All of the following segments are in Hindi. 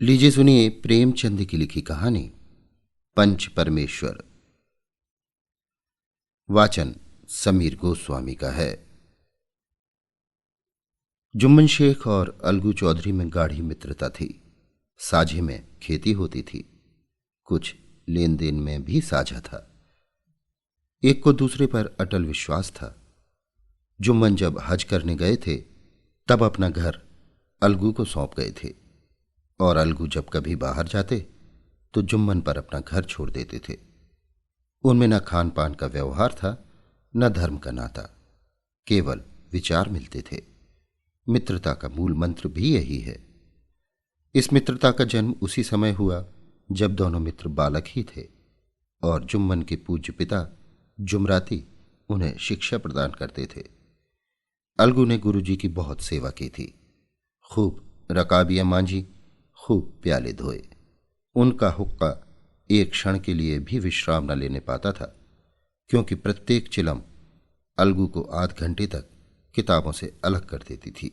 लीजिए सुनिए प्रेमचंद की लिखी कहानी पंच परमेश्वर। वाचन समीर गोस्वामी का है। जुम्मन शेख और अलगू चौधरी में गाढ़ी मित्रता थी। साझे में खेती होती थी, कुछ लेन देन में भी साझा था। एक को दूसरे पर अटल विश्वास था। जुम्मन जब हज करने गए थे तब अपना घर अलगू को सौंप गए थे, और अलगू जब कभी बाहर जाते तो जुम्मन पर अपना घर छोड़ देते थे। उनमें न खान पान का व्यवहार था, न धर्म का नाता, केवल विचार मिलते थे। मित्रता का मूल मंत्र भी यही है। इस मित्रता का जन्म उसी समय हुआ जब दोनों मित्र बालक ही थे और जुम्मन के पूज्य पिता जुमराती उन्हें शिक्षा प्रदान करते थे। अलगू ने गुरुजी की बहुत सेवा की थी, खूब रकाबियां मांझी, खूब प्याले धोए। उनका हुक्का एक क्षण के लिए भी विश्राम न लेने पाता था, क्योंकि प्रत्येक चिलम अलगू को आध घंटे तक किताबों से अलग कर देती थी।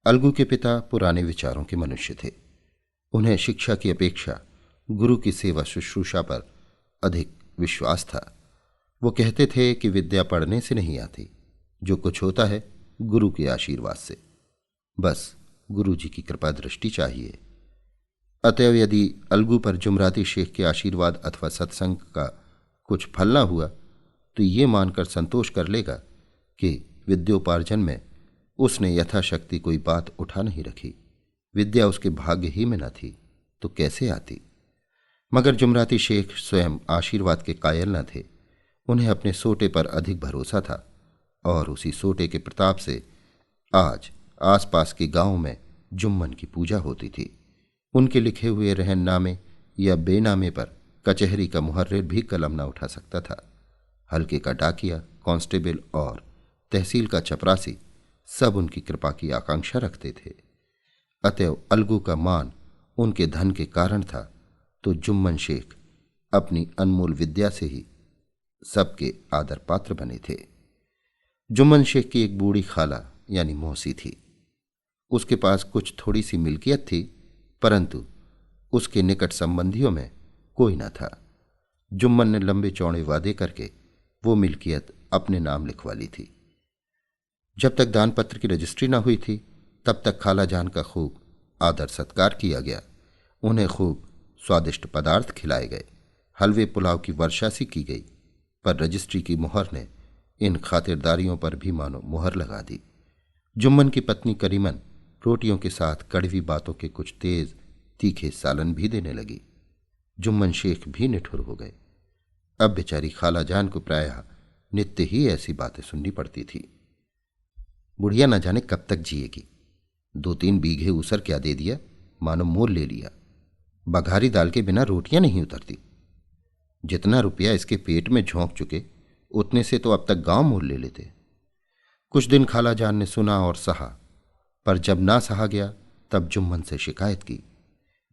अलगू के पिता पुराने विचारों के मनुष्य थे। उन्हें शिक्षा की अपेक्षा गुरु की सेवा शुश्रूषा पर अधिक विश्वास था। वो कहते थे कि विद्या पढ़ने से नहीं आती, जो कुछ होता है गुरु के आशीर्वाद से। बस गुरु जी की कृपा दृष्टि चाहिए। अतएव यदि अलगू पर जुमराती शेख के आशीर्वाद अथवा सत्संग का कुछ फल न हुआ तो ये मानकर संतोष कर लेगा कि विद्योपार्जन में उसने यथाशक्ति कोई बात उठा नहीं रखी। विद्या उसके भाग्य ही में न थी तो कैसे आती। मगर जुमराती शेख स्वयं आशीर्वाद के कायल न थे। उन्हें अपने सोटे पर अधिक भरोसा था, और उसी सोटे के प्रताप से आज आसपास के गांव में जुम्मन की पूजा होती थी। उनके लिखे हुए रहननामे या बेनामे पर कचहरी का मुहर्रिर भी कलम न उठा सकता था। हल्के का डाकिया, कांस्टेबल और तहसील का चपरासी सब उनकी कृपा की आकांक्षा रखते थे। अतएव अलगू का मान उनके धन के कारण था, तो जुम्मन शेख अपनी अनमोल विद्या से ही सबके आदर पात्र बने थे। जुम्मन शेख की एक बूढ़ी खाला यानी मौसी थी। उसके पास कुछ थोड़ी सी मिल्कियत थी, परंतु उसके निकट संबंधियों में कोई न था। जुम्मन ने लंबे चौड़े वादे करके वो मिल्कियत अपने नाम लिखवा ली थी। जब तक दानपत्र की रजिस्ट्री न हुई थी तब तक खाला जान का खूब आदर सत्कार किया गया। उन्हें खूब स्वादिष्ट पदार्थ खिलाए गए, हलवे पुलाव की वर्षा सी की गई। पर रजिस्ट्री की मुहर ने इन खातिरदारियों पर भी मानो मुहर लगा दी। जुम्मन की पत्नी करीमन रोटियों के साथ कड़वी बातों के कुछ तेज तीखे सालन भी देने लगी। जुम्मन शेख भी निठुर हो गए। अब बेचारी खाला जान को प्रायः नित्य ही ऐसी बातें सुननी पड़ती थी। बुढ़िया न जाने कब तक जिएगी। 2-3 बीघे ऊसर क्या दे दिया, मानो मोल ले लिया। बघारी दाल के बिना रोटियां नहीं उतरती। जितना रुपया इसके पेट में झोंक चुके उतने से तो अब तक गांव मोल ले लेते। कुछ दिन खाला जान ने सुना और सहा, पर जब ना सहा गया तब जुम्मन से शिकायत की।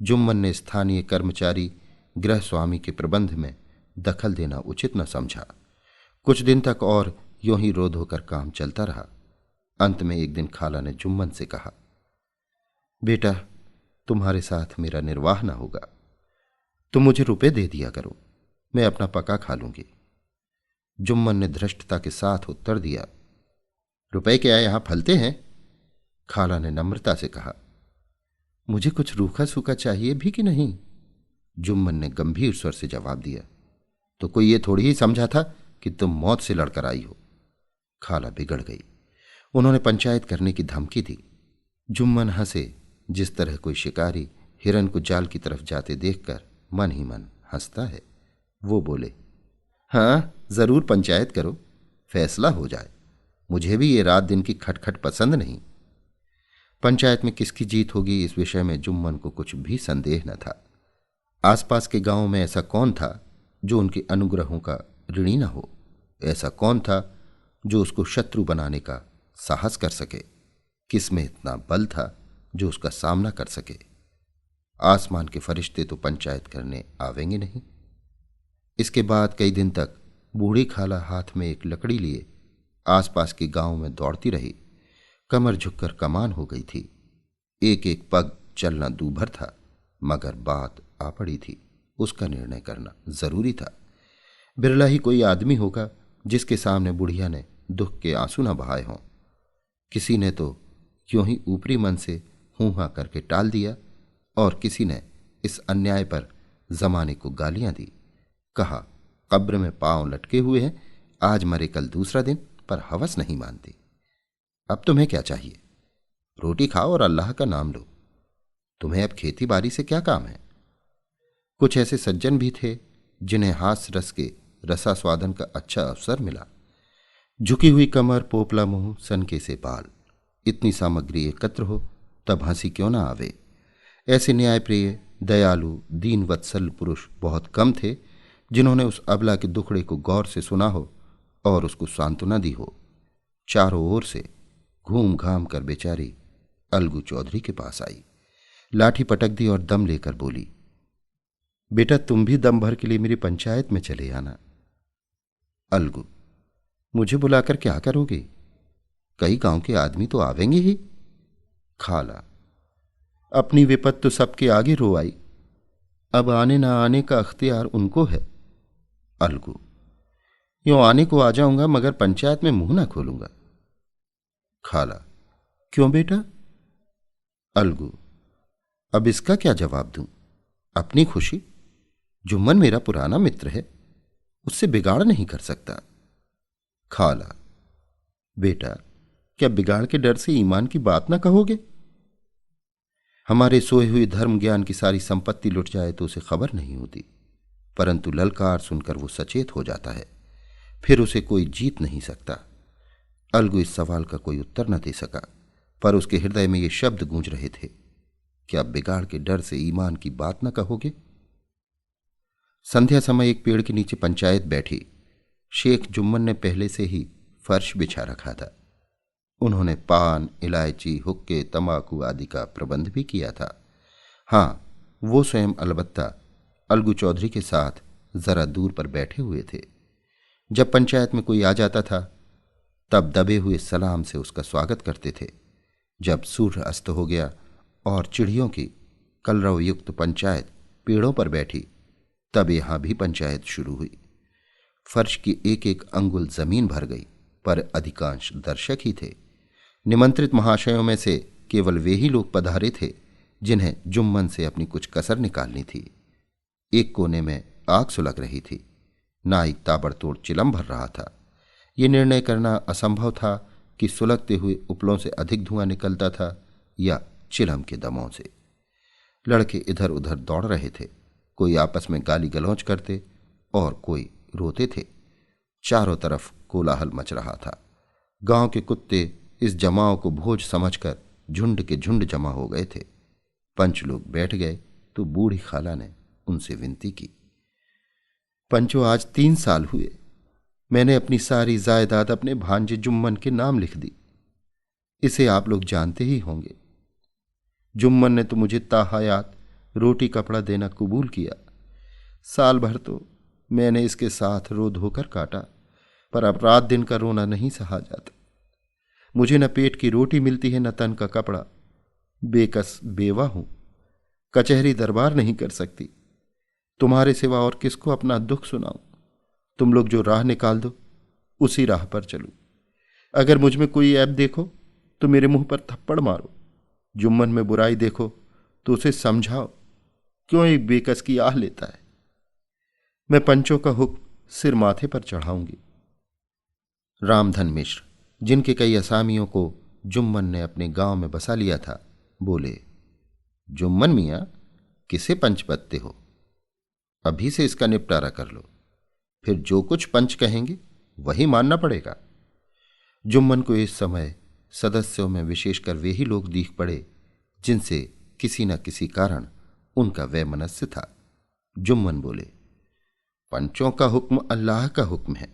जुम्मन ने स्थानीय कर्मचारी गृह स्वामी के प्रबंध में दखल देना उचित न समझा। कुछ दिन तक और यूं ही रोध होकर काम चलता रहा। अंत में एक दिन खाला ने जुम्मन से कहा, बेटा, तुम्हारे साथ मेरा निर्वाह न होगा। तुम मुझे रुपए दे दिया करो, मैं अपना पका खा लूंगी। जुम्मन ने धृष्टता के साथ उत्तर दिया, रुपए क्या यहां फलते हैं? खाला ने नम्रता से कहा, मुझे कुछ रूखा सूखा चाहिए भी कि नहीं? जुम्मन ने गंभीर स्वर से जवाब दिया, तो कोई ये थोड़ी ही समझा था कि तुम मौत से लड़कर आई हो। खाला बिगड़ गई। उन्होंने पंचायत करने की धमकी दी। जुम्मन हंसे, जिस तरह कोई शिकारी हिरन को जाल की तरफ जाते देखकर मन ही मन हंसता है। वो बोले, हाँ, जरूर पंचायत करो, फैसला हो जाए। मुझे भी ये रात दिन की खटखट पसंद नहीं। पंचायत में किसकी जीत होगी इस विषय में जुम्मन को कुछ भी संदेह न था। आसपास के गांवों में ऐसा कौन था जो उनके अनुग्रहों का ऋणी न हो? ऐसा कौन था जो उसको शत्रु बनाने का साहस कर सके? किसमें इतना बल था जो उसका सामना कर सके? आसमान के फरिश्ते तो पंचायत करने आवेंगे नहीं। इसके बाद कई दिन तक बूढ़ी खाला हाथ में एक लकड़ी लिए आसपास के गांव में दौड़ती रही। कमर झुककर कमान हो गई थी। एक एक पग चलना दूभर था, मगर बात आ पड़ी थी, उसका निर्णय करना जरूरी था। बिरला ही कोई आदमी होगा जिसके सामने बुढ़िया ने दुख के आंसू न बहाए हों। किसी ने तो यूं ही ऊपरी मन से हूं हां करके टाल दिया, और किसी ने इस अन्याय पर जमाने को गालियां दी। कहा, कब्र में पांव लटके हुए हैं, आज मरे कल दूसरा दिन, पर हवस नहीं मानती। अब तुम्हें क्या चाहिए? रोटी खाओ और अल्लाह का नाम लो। तुम्हें अब खेती बाड़ी से क्या काम है? कुछ ऐसे सज्जन भी थे जिन्हें हास्य रस के रसास्वादन का अच्छा अवसर मिला। झुकी हुई कमर, पोपला मुंह, सनके से बाल, इतनी सामग्री एकत्र हो तब हंसी क्यों ना आवे। ऐसे न्यायप्रिय, दयालु, दीन वत्सल पुरुष बहुत कम थे जिन्होंने उस अबला के दुखड़े को गौर से सुना हो और उसको सांत्वना दी हो। चारों ओर से घूम घाम कर बेचारी अलगू चौधरी के पास आई, लाठी पटक दी और दम लेकर बोली, बेटा तुम भी दम भर के लिए मेरी पंचायत में चले आना। अलगू, मुझे बुलाकर क्या करोगे? कई गांव के आदमी तो आवेंगे ही। खाला, अपनी विपत तो सबके आगे रो आई, अब आने ना आने का अख्तियार उनको है। अलगू, यूं आने को आ जाऊंगा मगर पंचायत में मुंह ना खोलूंगा। खाला, क्यों बेटा? अलगू, अब इसका क्या जवाब दूं? अपनी खुशी, जुम्मन मेरा पुराना मित्र है, उससे बिगाड़ नहीं कर सकता। खाला, बेटा क्या बिगाड़ के डर से ईमान की बात ना कहोगे? हमारे सोए हुए धर्म ज्ञान की सारी संपत्ति लुट जाए तो उसे खबर नहीं होती, परंतु ललकार सुनकर वो सचेत हो जाता है, फिर उसे कोई जीत नहीं सकता। अलगू इस सवाल का कोई उत्तर न दे सका, पर उसके हृदय में ये शब्द गूंज रहे थे, क्या बिगाड़ के डर से ईमान की बात न कहोगे? संध्या समय एक पेड़ के नीचे पंचायत बैठी। शेख जुम्मन ने पहले से ही फर्श बिछा रखा था। उन्होंने पान, इलायची, हुक्के, तंबाकू आदि का प्रबंध भी किया था। हाँ, वो स्वयं अलबत्ता अलगू चौधरी के साथ जरा दूर पर बैठे हुए थे। जब पंचायत में कोई आ जाता था तब दबे हुए सलाम से उसका स्वागत करते थे। जब सूर्य अस्त हो गया और चिड़ियों की कलरव युक्त पंचायत पेड़ों पर बैठी, तब यहां भी पंचायत शुरू हुई। फर्श की एक एक अंगुल जमीन भर गई, पर अधिकांश दर्शक ही थे। निमंत्रित महाशयों में से केवल वे ही लोग पधारे थे जिन्हें जुम्मन से अपनी कुछ कसर निकालनी थी। एक कोने में आग सुलग रही थी। नाइक ताबड़तोड़ चिलम भर रहा था। ये निर्णय करना असंभव था कि सुलगते हुए उपलों से अधिक धुआं निकलता था या चिलम के दमों से। लड़के इधर उधर दौड़ रहे थे, कोई आपस में गाली गलौज करते और कोई रोते थे। चारों तरफ कोलाहल मच रहा था। गांव के कुत्ते इस जमाव को भोज समझकर झुंड के झुंड जमा हो गए थे। पंच लोग बैठ गए तो बूढ़ी खाला ने उनसे विनती की, पंचो आज 3 साल हुए मैंने अपनी सारी जायदाद अपने भांजे जुम्मन के नाम लिख दी। इसे आप लोग जानते ही होंगे। जुम्मन ने तो मुझे ताहयात रोटी कपड़ा देना कबूल किया। साल भर तो मैंने इसके साथ रो धोकर काटा, पर अब रात दिन का रोना नहीं सहा जाता। मुझे न पेट की रोटी मिलती है न तन का कपड़ा। बेकस बेवा हूं, कचहरी दरबार नहीं कर सकती। तुम्हारे सिवा और किसको अपना दुख सुनाऊं? तुम लोग जो राह निकाल दो उसी राह पर चलूं। अगर मुझ में कोई ऐब देखो तो मेरे मुंह पर थप्पड़ मारो। जुम्मन में बुराई देखो तो उसे समझाओ क्यों एक बेकस की आह लेता है। मैं पंचों का हुक्म सिर माथे पर चढ़ाऊंगी। रामधन मिश्र, जिनके कई असामियों को जुम्मन ने अपने गांव में बसा लिया था, बोले, जुम्मन मियां, किसे पंच पत्ते हो? अभी से इसका निपटारा कर लो, फिर जो कुछ पंच कहेंगे वही मानना पड़ेगा। जुम्मन को इस समय सदस्यों में विशेषकर वे ही लोग दीख पड़े जिनसे किसी न किसी कारण उनका वैमनस्य था। जुम्मन बोले, पंचों का हुक्म अल्लाह का हुक्म है।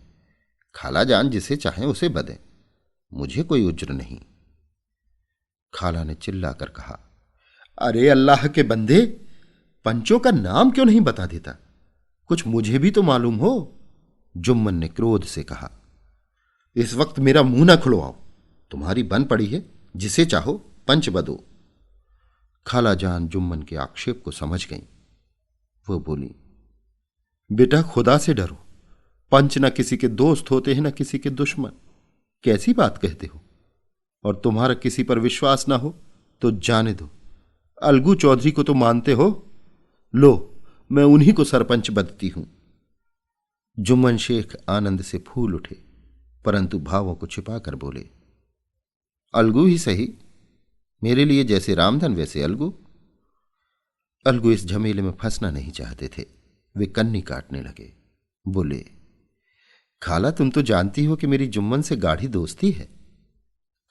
खाला जान जिसे चाहें उसे बदें, मुझे कोई उज्र नहीं। खाला ने चिल्लाकर कहा, अरे अल्लाह के बंदे, पंचों का नाम क्यों नहीं बता देता? कुछ मुझे भी तो मालूम हो। जुम्मन ने क्रोध से कहा, इस वक्त मेरा मुंह ना खुलवाओ। तुम्हारी बन पड़ी है, जिसे चाहो पंच बदो। खाला जान जुम्मन के आक्षेप को समझ गईं। वो बोली, बेटा खुदा से डरो, पंच न किसी के दोस्त होते हैं न किसी के दुश्मन। कैसी बात कहते हो? और तुम्हारा किसी पर विश्वास ना हो तो जाने दो। अलगू चौधरी को तो मानते हो? लो, मैं उन्हीं को सरपंच बदती हूं। जुम्मन शेख आनंद से फूल उठे, परंतु भावों को छिपाकर बोले, अलगू ही सही, मेरे लिए जैसे रामधन वैसे अलगू। अलगू इस झमेले में फंसना नहीं चाहते थे। वे कन्नी काटने लगे। बोले, खाला तुम तो जानती हो कि मेरी जुम्मन से गाढ़ी दोस्ती है।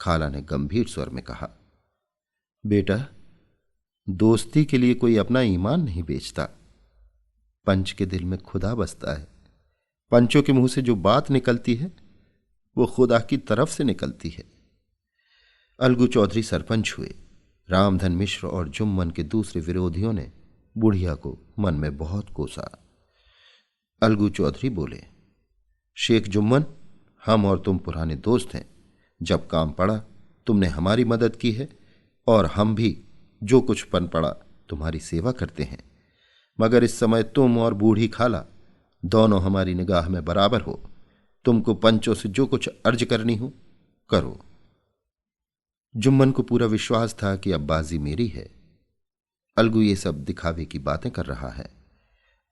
खाला ने गंभीर स्वर में कहा, बेटा दोस्ती के लिए कोई अपना ईमान नहीं बेचता। पंच के दिल में खुदा बसता है। पंचों के मुंह से जो बात निकलती है वो खुदा की तरफ से निकलती है। अलगू चौधरी सरपंच हुए। रामधन मिश्र और जुम्मन के दूसरे विरोधियों ने बुढ़िया को मन में बहुत कोसा। अलगू चौधरी बोले, शेख जुम्मन, हम और तुम पुराने दोस्त हैं। जब काम पड़ा तुमने हमारी मदद की है और हम भी जो कुछ पन पड़ा तुम्हारी सेवा करते हैं। मगर इस समय तुम और बूढ़ी खाला दोनों हमारी निगाह में बराबर हो। तुमको पंचों से जो कुछ अर्ज करनी हो करो। जुम्मन को पूरा विश्वास था कि अब बाजी मेरी है। अलगू ये सब दिखावे की बातें कर रहा है,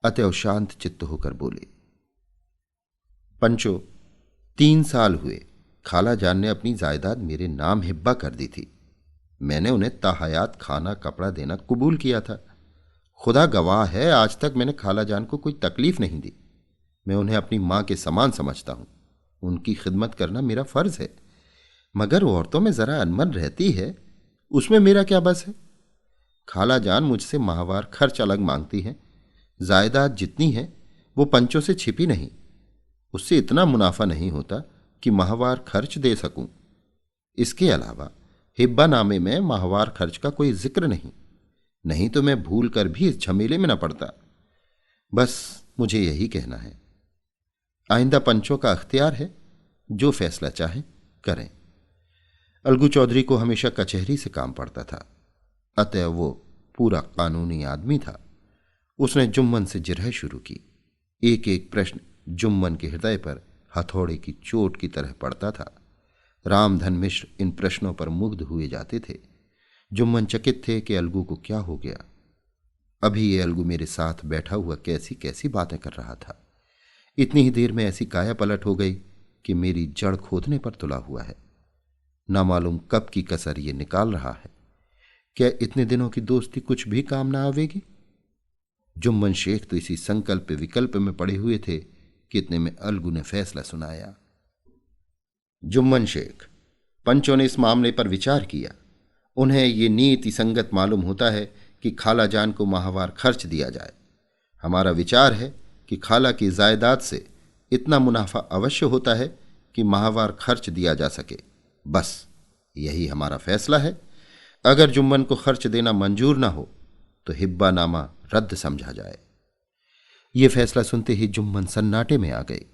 अतएव शांत चित्त होकर बोले, पंचो 3 साल हुए खाला जान ने अपनी जायदाद मेरे नाम हिब्बा कर दी थी। मैंने उन्हें ताहयात खाना कपड़ा देना कबूल किया था। खुदा गवाह है, आज तक मैंने खाला जान को कोई तकलीफ नहीं दी। मैं उन्हें अपनी मां के समान समझता हूं। उनकी खिदमत करना मेरा फर्ज है। मगर औरतों में जरा अनमन रहती है, उसमें मेरा क्या बस है। खाला जान मुझसे माहवार खर्च अलग मांगती है। जायदाद जितनी है वो पंचों से छिपी नहीं। उससे इतना मुनाफा नहीं होता कि माहवार खर्च दे सकूं। इसके अलावा हिब्बा नामे में माहवार खर्च का कोई जिक्र नहीं तो मैं भूल कर भी इस झमेले में न पड़ता। बस मुझे यही कहना है। आइंदा पंचों का अख्तियार है, जो फैसला चाहे करें। अलगू चौधरी को हमेशा कचहरी से काम पड़ता था, अतः वो पूरा कानूनी आदमी था। उसने जुम्मन से जिरह शुरू की। एक एक प्रश्न जुम्मन के हृदय पर हथौड़े की चोट की तरह पड़ता था। रामधन मिश्र इन प्रश्नों पर मुग्ध हुए जाते थे। जुम्मन चकित थे कि अलगू को क्या हो गया। अभी ये अलगू मेरे साथ बैठा हुआ कैसी कैसी बातें कर रहा था। इतनी ही देर में ऐसी काया पलट हो गई कि मेरी जड़ खोदने पर तुला हुआ है। ना मालूम कब की कसर ये निकाल रहा है। क्या इतने दिनों की दोस्ती कुछ भी काम ना आवेगी? जुम्मन शेख तो इसी संकल्प विकल्प में पड़े हुए थे कि इतने में अलगू ने फैसला सुनाया। जुम्मन शेख, पंचों ने इस मामले पर विचार किया। उन्हें ये नीति संगत मालूम होता है कि खाला जान को माहवार खर्च दिया जाए। हमारा विचार है कि खाला की जायदाद से इतना मुनाफा अवश्य होता है कि माहवार खर्च दिया जा सके। बस यही हमारा फैसला है। अगर जुम्मन को खर्च देना मंजूर ना हो तो हिब्बा नामा रद्द समझा जाए। यह फैसला सुनते ही जुम्मन सन्नाटे में आ गए।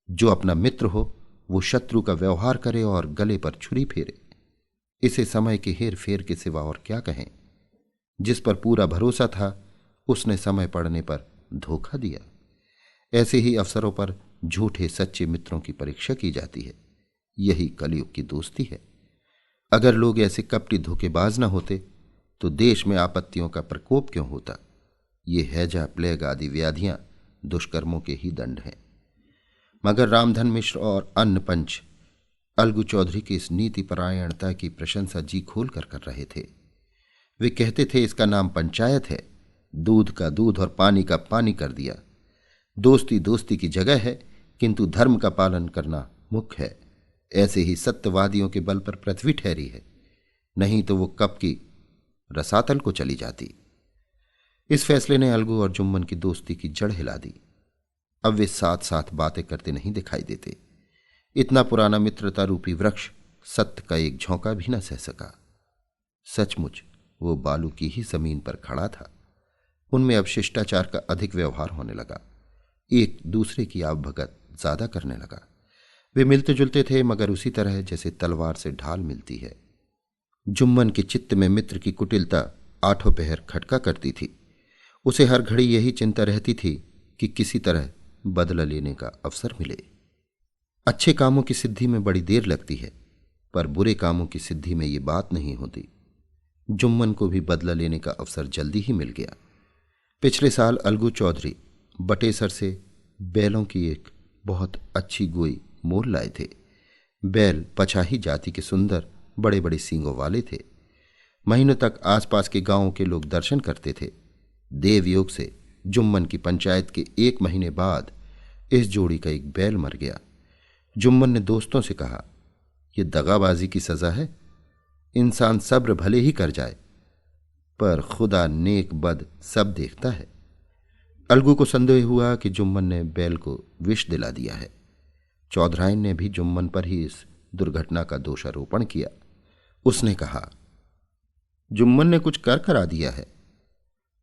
जो अपना मित्र हो वो शत्रु का व्यवहार करे और गले पर छुरी फेरे। इसे समय के हेर फेर के सिवा और क्या कहें। जिस पर पूरा भरोसा था उसने समय पड़ने पर धोखा दिया। ऐसे ही अवसरों पर झूठे सच्चे मित्रों की परीक्षा की जाती है। यही कलयुग की दोस्ती है। अगर लोग ऐसे कपटी धोखेबाज न होते तो देश में आपत्तियों का प्रकोप क्यों होता। ये हैजा प्लेग आदि व्याधियां दुष्कर्मों के ही दंड हैं। मगर रामधन मिश्र और अन्य पंच अलगू चौधरी की इस नीति परायणता की प्रशंसा जी खोल कर रहे थे। वे कहते थे, इसका नाम पंचायत है। दूध का दूध और पानी का पानी कर दिया। दोस्ती दोस्ती की जगह है, किंतु धर्म का पालन करना मुख्य है। ऐसे ही सत्यवादियों के बल पर पृथ्वी ठहरी है, नहीं तो वो कब की रसातल को चली जाती। इस फैसले ने अलगू और जुम्मन की दोस्ती की जड़ हिला दी। अब वे साथ साथ बातें करते नहीं दिखाई देते। इतना पुराना मित्रता रूपी वृक्ष सत्य का एक झोंका भी न सह सका। सचमुच वो बालू की ही जमीन पर खड़ा था। उनमें अब शिष्टाचार का अधिक व्यवहार होने लगा। एक दूसरे की आवभगत ज्यादा करने लगा। वे मिलते जुलते थे, मगर उसी तरह जैसे तलवार से ढाल मिलती है। जुम्मन के चित्त में मित्र की कुटिलता आठों पहर खटका करती थी। उसे हर घड़ी यही चिंता रहती थी कि किसी तरह बदला लेने का अवसर मिले। अच्छे कामों की सिद्धि में बड़ी देर लगती है, पर बुरे कामों की सिद्धि में ये बात नहीं होती। जुम्मन को भी बदला लेने का अवसर जल्दी ही मिल गया। पिछले साल अलगू चौधरी बटेसर से बैलों की एक बहुत अच्छी गोई मोल लाए थे। बैल पछाही जाति के सुंदर बड़े बड़े सींगों वाले थे। महीनों तक आसपास के गांवों के लोग दर्शन करते थे। देवयोग से जुम्मन की पंचायत के 1 महीने बाद इस जोड़ी का एक बैल मर गया। जुम्मन ने दोस्तों से कहा, यह दगाबाजी की सजा है। इंसान सब्र भले ही कर जाए, पर खुदा नेक बद सब देखता है। अलगू को संदेह हुआ कि जुम्मन ने बैल को विष दिला दिया है। चौधराइन ने भी जुम्मन पर ही इस दुर्घटना का दोषारोपण किया। उसने कहा, जुम्मन ने कुछ कर करा दिया है।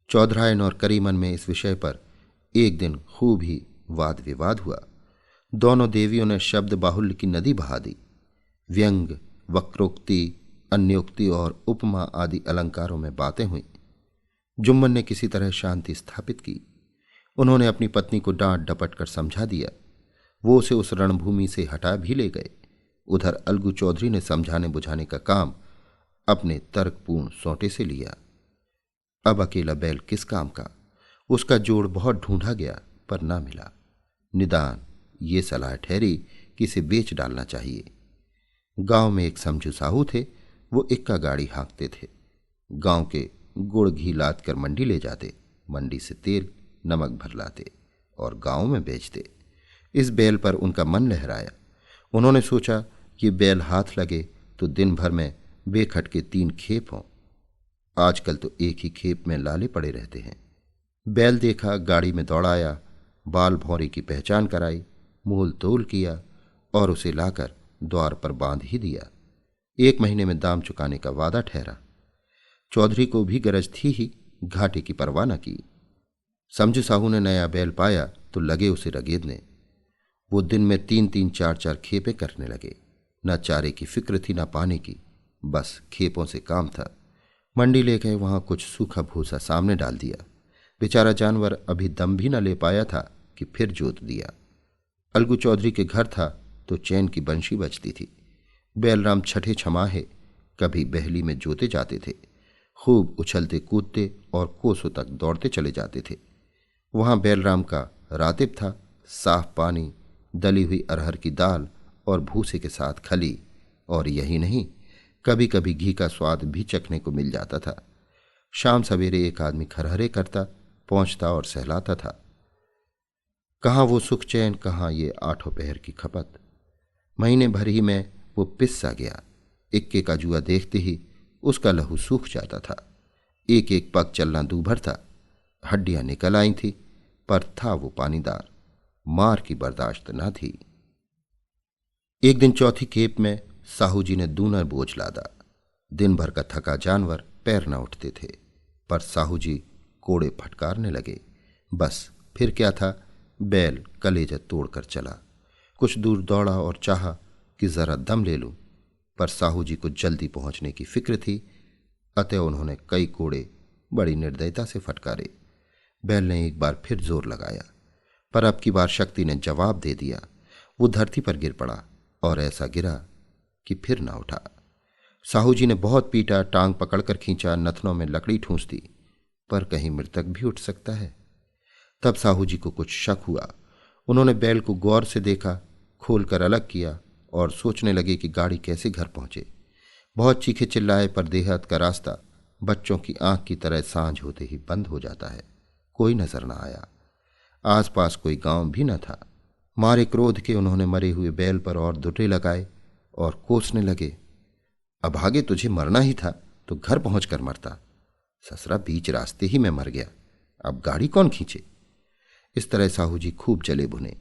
चौधराइन और करीमन में इस विषय पर एक दिन खूब ही वाद विवाद हुआ। दोनों देवियों ने शब्द बाहुल्य की नदी बहा दी। व्यंग, वक्रोक्ति, अन्योक्ति और उपमा आदि अलंकारों में बातें हुई। जुम्मन ने किसी तरह शांति स्थापित की। उन्होंने अपनी पत्नी को डांट डपट कर समझा दिया। वो उसे उस रणभूमि से हटा भी ले गए। उधर अलगू चौधरी ने समझाने बुझाने का काम अपने तर्कपूर्ण सौटे से लिया। अब अकेला बैल किस काम का। उसका जोड़ बहुत ढूंढा गया, पर ना मिला। निदान ये सलाह ठहरी कि इसे बेच डालना चाहिए। गांव में एक समझू साहू थे। वो इक्का गाड़ी हाँकते थे। गांव के गुड़ घी लाद कर मंडी ले जाते, मंडी से तेल नमक भर लाते और गांव में बेचते। इस बैल पर उनका मन लहराया। उन्होंने सोचा कि बैल हाथ लगे तो दिन भर में बेखटके 3 खेप हों। आजकल तो एक ही खेप में लाले पड़े रहते हैं। बैल देखा, गाड़ी में दौड़ाया, बाल भौरी की पहचान कराई, मोल तोल किया और उसे लाकर द्वार पर बांध ही दिया। 1 महीने में दाम चुकाने का वादा ठहरा। चौधरी को भी गरज थी ही, घाटे की परवाह न की। समझू साहू ने नया बैल पाया तो लगे उसे रगेदने। वो दिन में 3-3, 4-4 खेपे करने लगे। न चारे की फिक्र थी न पानी की, बस खेपों से काम था। मंडी ले गए, वहां कुछ सूखा भूसा सामने डाल दिया। बेचारा जानवर अभी दम भी न ले पाया था कि फिर जोत दिया। अलगू चौधरी के घर था तो चैन की बंशी बजती थी। बैलराम छठे छमाहे कभी बहली में जोते जाते थे। खूब उछलते कूदते और कोसों तक दौड़ते चले जाते थे। वहां बैलराम का रातिब था। साफ पानी, दली हुई अरहर की दाल और भूसे के साथ खली, और यही नहीं, कभी कभी घी का स्वाद भी चखने को मिल जाता था। शाम सवेरे एक आदमी खरहरे करता, पहुंचता और सहलाता था। कहाँ वो सुख चैन, कहाँ ये 8 पहर की खपत। महीने भर ही में वो पिस सा गया। इक्के का जुआ देखते ही उसका लहू सूख जाता था। एक एक पग चलना दूभर था। हड्डियां निकल आई थी, पर था वो पानीदार। मार की बर्दाश्त न थी। एक दिन चौथी खेप में साहू जी ने दूना बोझ लादा। दिन भर का थका जानवर पैर न उठते थे, पर साहू जी कोड़े फटकारने लगे। बस फिर क्या था, बैल कलेजा तोड़कर चला। कुछ दूर दौड़ा और चाहा कि जरा दम ले लूं, पर साहू जी को जल्दी पहुंचने की फिक्र थी। अतः उन्होंने कई कोड़े बड़ी निर्दयता से फटकारे। बैल ने एक बार फिर जोर लगाया, पर अब की बार शक्ति ने जवाब दे दिया। वो धरती पर गिर पड़ा और ऐसा गिरा कि फिर ना उठा। साहू जी ने बहुत पीटा, टांग पकड़कर खींचा, नथनों में लकड़ी ठूंस दी, पर कहीं मृतक भी उठ सकता है। तब साहू जी को कुछ शक हुआ। उन्होंने बैल को गौर से देखा, खोलकर अलग किया और सोचने लगे कि गाड़ी कैसे घर पहुंचे। बहुत चीखे चिल्लाए, पर देहात का रास्ता बच्चों की आंख की तरह सांझ होते ही बंद हो जाता है। कोई नजर न आया। आसपास कोई गांव भी न था। मारे क्रोध के उन्होंने मरे हुए बैल पर और दुर्रे लगाए और कोसने लगे, अभागे तुझे मरना ही था तो घर पहुंचकर मरता। ससुरा बीच रास्ते ही में मर गया, अब गाड़ी कौन खींचे। इस तरह साहू जी खूब जले भुने।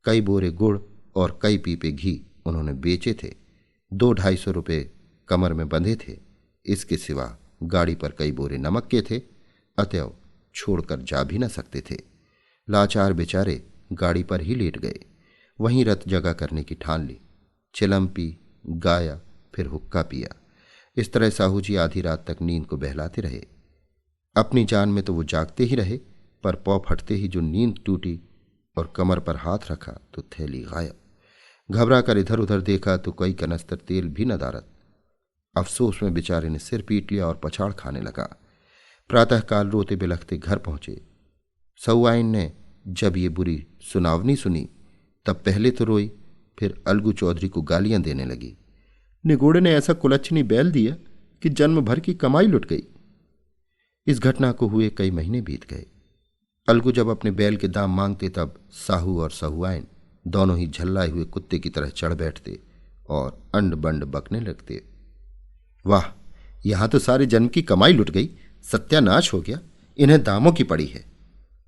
कई बोरे गुड़ और कई पीपे घी उन्होंने बेचे थे। 200-250 रुपये कमर में बंधे थे। इसके सिवा गाड़ी पर कई बोरे नमक के थे। अतएव छोड़कर जा भी न सकते थे। लाचार बेचारे गाड़ी पर ही लेट गए। वहीं रत जगह करने की ठान ली। चिलम पी, गाया, फिर हुक्का पिया। इस तरह साहू जी आधी रात तक नींद को बहलाते रहे। अपनी जान में तो वो जागते ही रहे, पर पौ फटते ही जो नींद टूटी और कमर पर हाथ रखा तो थैली गायब। घबरा कर इधर उधर देखा तो कोई कनस्तर तेल भी न दारत। अफसोस में बेचारे ने सिर पीट लिया और पछाड़ खाने लगा। प्रातःकाल रोते बिलखते घर पहुंचे। सहुआइन ने जब ये बुरी सुनावनी सुनी तब पहले तो रोई, फिर अलगू चौधरी को गालियां देने लगी। निगोड़े ने ऐसा कुलच्छनी बैल दिया कि जन्म भर की कमाई लुट गई। इस घटना को हुए कई महीने बीत गए। अलगू जब अपने बैल के दाम मांगते तब साहू और सहुआइन दोनों ही झल्लाए हुए कुत्ते की तरह चढ़ बैठते और अंड बंड बकने लगते। वाह, यहां तो सारे जन्म की कमाई लुट गई, सत्यानाश हो गया, इन्हें दामों की पड़ी है।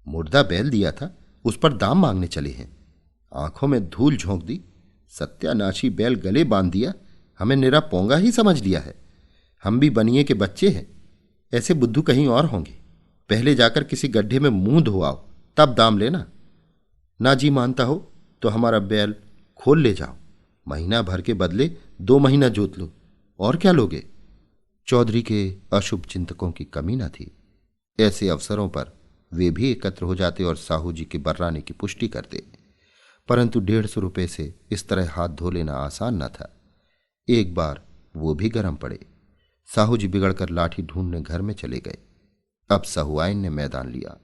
मुर्दा बैल दिया था, उस पर दाम मांगने चले हैं। आंखों में धूल झोंक दी, सत्यानाशी बैल गले बांध दिया, हमें निरा पोंगा ही समझ लिया है। हम भी बनिए के बच्चे हैं, ऐसे बुद्धू कहीं और होंगे। पहले जाकर किसी गड्ढे में मुंह धोआओ, तब दाम लेना। ना जी मानता हो तो हमारा बैल खोल ले जाओ, महीना भर के बदले 2 महीना जोत लो, और क्या लोगे। चौधरी के अशुभ चिंतकों की कमी न थी। ऐसे अवसरों पर वे भी एकत्र हो जाते और साहू जी के बर्राने की पुष्टि करते, परंतु 150 रुपये से इस तरह हाथ धो लेना आसान न था। एक बार वो भी गर्म पड़े। साहू जी बिगड़कर लाठी ढूंढने घर में चले गए। अब सहुआइन ने मैदान लिया।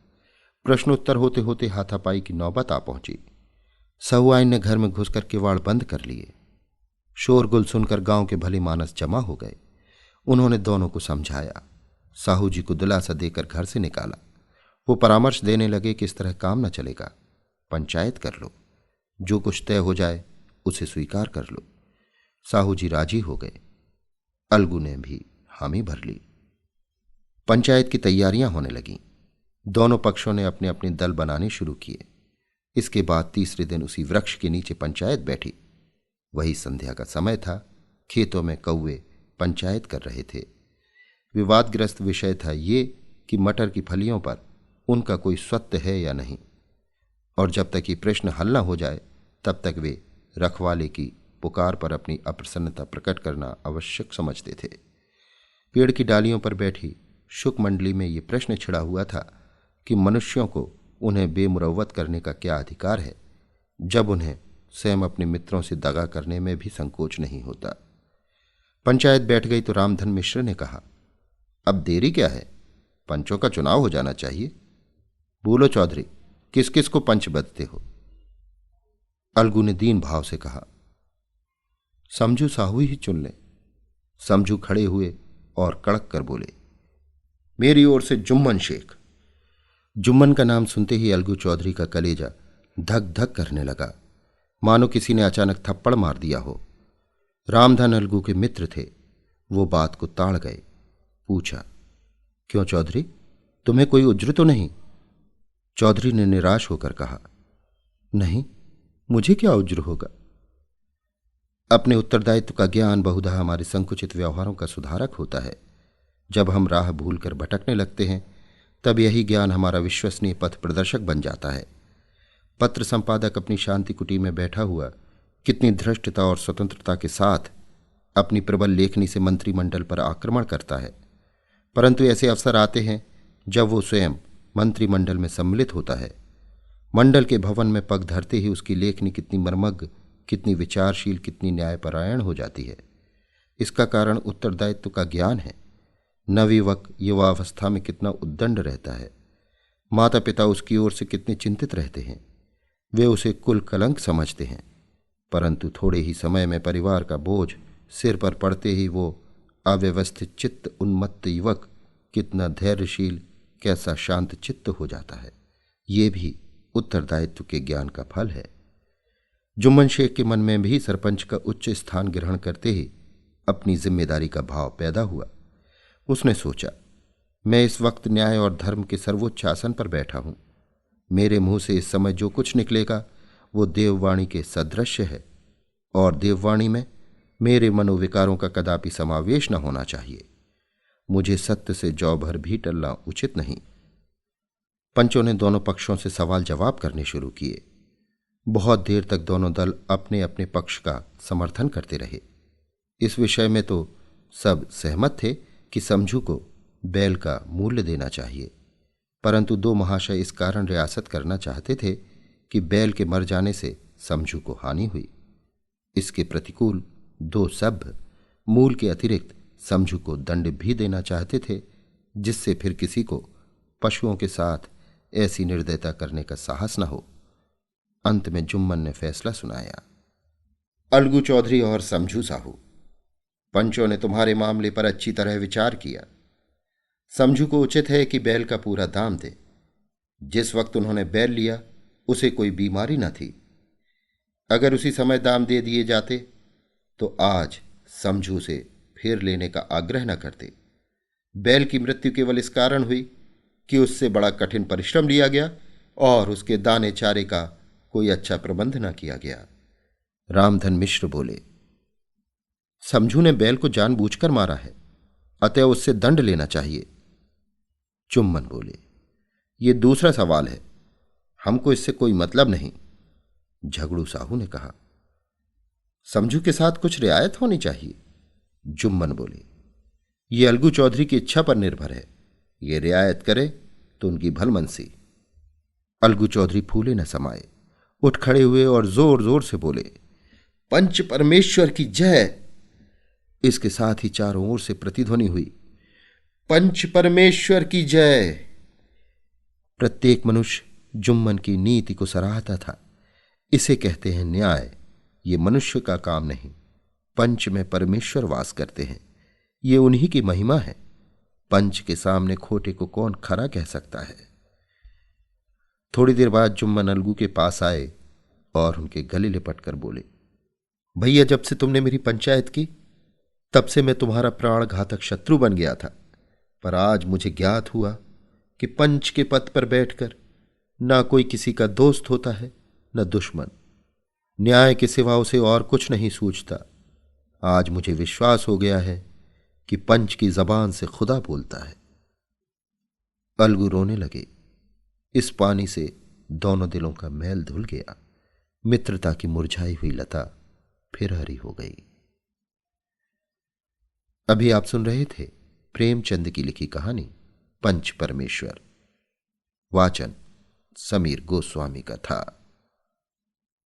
प्रश्नोत्तर होते होते हाथापाई की नौबत आ पहुंची। सहुआइन ने घर में घुसकर किवाड़ बंद कर लिए। शोरगुल सुनकर गांव के भले मानस जमा हो गए। उन्होंने दोनों को समझाया, साहू जी को दिलासा देकर घर से निकाला। वो परामर्श देने लगे कि इस तरह काम न चलेगा, पंचायत कर लो, जो कुछ तय हो जाए उसे स्वीकार कर लो। साहू जी राजी हो गए। अलगू ने भी हामी भर ली। पंचायत की तैयारियां होने लगीं। दोनों पक्षों ने अपने अपने दल बनाने शुरू किए। इसके बाद तीसरे दिन उसी वृक्ष के नीचे पंचायत बैठी। वही संध्या का समय था। खेतों में कौवे पंचायत कर रहे थे। विवादग्रस्त विषय था ये कि मटर की फलियों पर उनका कोई स्वत्व है या नहीं, और जब तक ये प्रश्न हल न हो जाए तब तक वे रखवाले की पुकार पर अपनी अप्रसन्नता प्रकट करना आवश्यक समझते थे। पेड़ की डालियों पर बैठी शुक मंडली में ये प्रश्न छिड़ा हुआ था कि मनुष्यों को उन्हें बेमुरव्वत करने का क्या अधिकार है, जब उन्हें स्वयं अपने मित्रों से दगा करने में भी संकोच नहीं होता। पंचायत बैठ गई तो रामधन मिश्र ने कहा, अब देरी क्या है, पंचों का चुनाव हो जाना चाहिए। बोलो चौधरी, किस किस को पंच बदते हो। अलगू ने दीन भाव से कहा, समझू साहू ही चुन ले। समझू खड़े हुए और कड़क कर बोले, मेरी ओर से जुम्मन शेख। जुम्मन का नाम सुनते ही अलगू चौधरी का कलेजा धक धक करने लगा, मानो किसी ने अचानक थप्पड़ मार दिया हो। रामधन अलगू के मित्र थे, वो बात को ताड़ गए। पूछा, क्यों चौधरी, तुम्हें कोई उज्र तो नहीं। चौधरी ने निराश होकर कहा, नहीं, मुझे क्या उज्र होगा। अपने उत्तरदायित्व का ज्ञान बहुधा हमारे संकुचित व्यवहारों का सुधारक होता है। जब हम राह भूलकर भटकने लगते हैं तब यही ज्ञान हमारा विश्वसनीय पथ प्रदर्शक बन जाता है। पत्र संपादक अपनी शांति कुटी में बैठा हुआ कितनी धृष्टता और स्वतंत्रता के साथ अपनी प्रबल लेखनी से मंत्रिमंडल पर आक्रमण करता है, परंतु ऐसे अवसर आते हैं जब वो स्वयं मंत्रिमंडल में सम्मिलित होता है। मंडल के भवन में पग धरते ही उसकी लेखनी कितनी मर्मज्ञ, कितनी विचारशील, कितनी न्यायपरायण हो जाती है। इसका कारण उत्तरदायित्व का ज्ञान है। नवयुवक युवावस्था में कितना उद्दंड रहता है। माता पिता उसकी ओर से कितने चिंतित रहते हैं। वे उसे कुल कलंक समझते हैं, परंतु थोड़े ही समय में परिवार का बोझ सिर पर पड़ते ही वो अव्यवस्थित चित्त उन्मत्त युवक कितना धैर्यशील, कैसा शांत चित्त हो जाता है। ये भी उत्तरदायित्व के ज्ञान का फल है। जुम्मन शेख के मन में भी सरपंच का उच्च स्थान ग्रहण करते ही अपनी जिम्मेदारी का भाव पैदा हुआ। उसने सोचा, मैं इस वक्त न्याय और धर्म के सर्वोच्च आसन पर बैठा हूं। मेरे मुंह से इस समय जो कुछ निकलेगा वो देववाणी के सदृश्य है, और देववाणी में मेरे मनोविकारों का कदापि समावेश न होना चाहिए। मुझे सत्य से जौ भर भी टलना उचित नहीं। पंचों ने दोनों पक्षों से सवाल जवाब करने शुरू किए। बहुत देर तक दोनों दल अपने अपने पक्ष का समर्थन करते रहे। इस विषय में तो सब सहमत थे कि समझू को बैल का मूल्य देना चाहिए, परंतु दो महाशय इस कारण रियासत करना चाहते थे कि बैल के मर जाने से समझू को हानि हुई। इसके प्रतिकूल दो सभ्य मूल के अतिरिक्त समझू को दंड भी देना चाहते थे, जिससे फिर किसी को पशुओं के साथ ऐसी निर्दयता करने का साहस न हो। अंत में जुम्मन ने फैसला सुनाया। अलगू चौधरी और समझू साहू, पंचों ने तुम्हारे मामले पर अच्छी तरह विचार किया। समझू को उचित है कि बैल का पूरा दाम दे। जिस वक्त उन्होंने बैल लिया उसे कोई बीमारी न थी। अगर उसी समय दाम दे दिए जाते तो आज समझू से फिर लेने का आग्रह न करते। बैल की मृत्यु केवल इस कारण हुई कि उससे बड़ा कठिन परिश्रम लिया गया और उसके दाने चारे का कोई अच्छा प्रबंध न किया गया। रामधन मिश्र बोले, समझू ने बैल को जानबूझकर मारा है, अतः उससे दंड लेना चाहिए। चुम्बन बोले, ये दूसरा सवाल है, हमको इससे कोई मतलब नहीं। झगड़ू साहू ने कहा, समझू के साथ कुछ रियायत होनी चाहिए। जुम्मन बोले, ये अलगू चौधरी की इच्छा पर निर्भर है, ये रियायत करे तो उनकी भलमनसी। अलगू चौधरी फूले न समाये, उठ खड़े हुए और जोर जोर से बोले, पंच परमेश्वर की जय। इसके साथ ही चारों ओर से प्रतिध्वनि हुई, पंच परमेश्वर की जय। प्रत्येक मनुष्य जुम्मन की नीति को सराहता था। इसे कहते हैं न्याय। ये मनुष्य का काम नहीं, पंच में परमेश्वर वास करते हैं, ये उन्हीं की महिमा है। पंच के सामने खोटे को कौन खरा कह सकता है। थोड़ी देर बाद जुम्मन अलगू के पास आए और उनके गले लिपट कर बोले, भैया, जब से तुमने मेरी पंचायत की तब से मैं तुम्हारा प्राण घातक शत्रु बन गया था, पर आज मुझे ज्ञात हुआ कि पंच के पद पर बैठकर ना कोई किसी का दोस्त होता है न दुश्मन। न्याय के सिवा उसे और कुछ नहीं सूझता। आज मुझे विश्वास हो गया है कि पंच की जबान से खुदा बोलता है। अलगू रोने लगे। इस पानी से दोनों दिलों का मैल धुल गया। मित्रता की मुरझाई हुई लता फिर हरी हो गई। अभी आप सुन रहे थे प्रेमचंद की लिखी कहानी पंच परमेश्वर। वाचन समीर गोस्वामी का था।